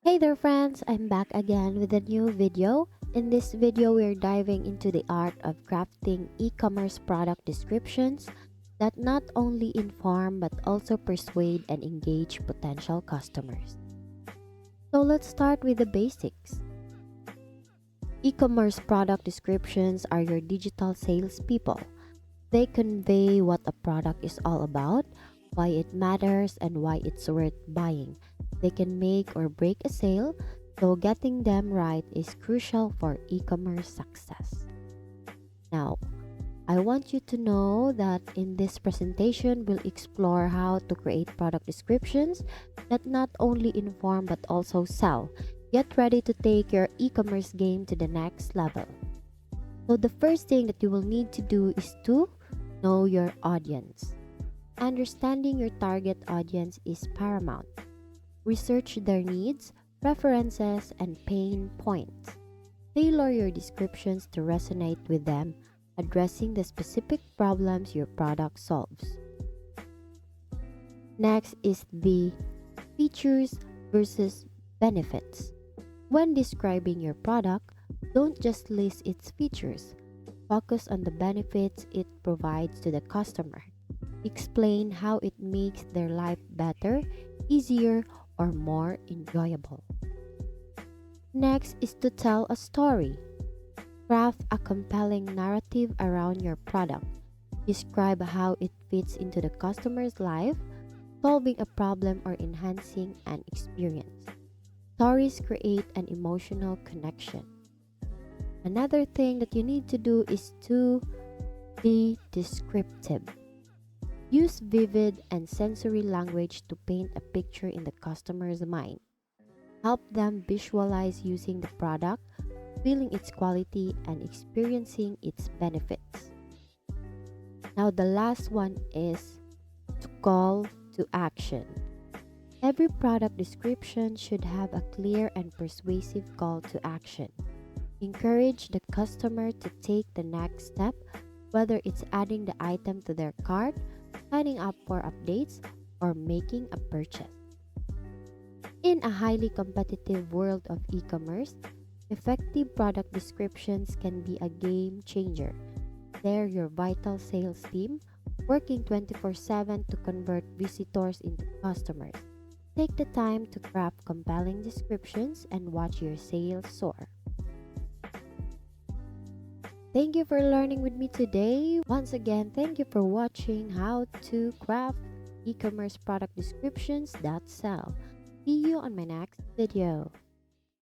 Hey there friends, I'm back again with a new video. In this video, we're diving into the art of crafting e-commerce product descriptions that not only inform but also persuade and engage potential customers. So let's start with the basics. E-commerce product descriptions are your digital salespeople. They convey what a product is all about, why it matters, and why it's worth buying. They can make or break a sale, so getting them right is crucial for e-commerce success. Now, I want you to know that in this presentation, we'll explore how to create product descriptions that not only inform but also sell. Get ready to take your e-commerce game to the next level. So the first thing that you will need to do is to know your audience. Understanding your target audience is paramount. Research their needs, preferences, and pain points. Tailor your descriptions to resonate with them, addressing the specific problems your product solves. Next is the features versus benefits. When describing your product, don't just list its features. Focus on the benefits it provides to the customer. Explain how it makes their life better, easier, or more enjoyable. Next is to tell a story. Craft a compelling narrative around your product. Describe how it fits into the customer's life, solving a problem or enhancing an experience. Stories create an emotional connection. Another thing that you need to do is to be descriptive. Use vivid and sensory language to paint a picture in the customer's mind. Help them visualize using the product, feeling its quality, and experiencing its benefits. Now, the last one is to call to action. Every product description should have a clear and persuasive call to action. Encourage the customer to take the next step, whether it's adding the item to their cart, signing up for updates, or making a purchase. In a highly competitive world of e-commerce, effective product descriptions can be a game changer. They're your vital sales team, working 24/7 to convert visitors into customers. Take the time to craft compelling descriptions and watch your sales soar. Thank you for learning with me today. Once again, thank you for watching how to craft e-commerce product descriptions that sell. See you on my next video.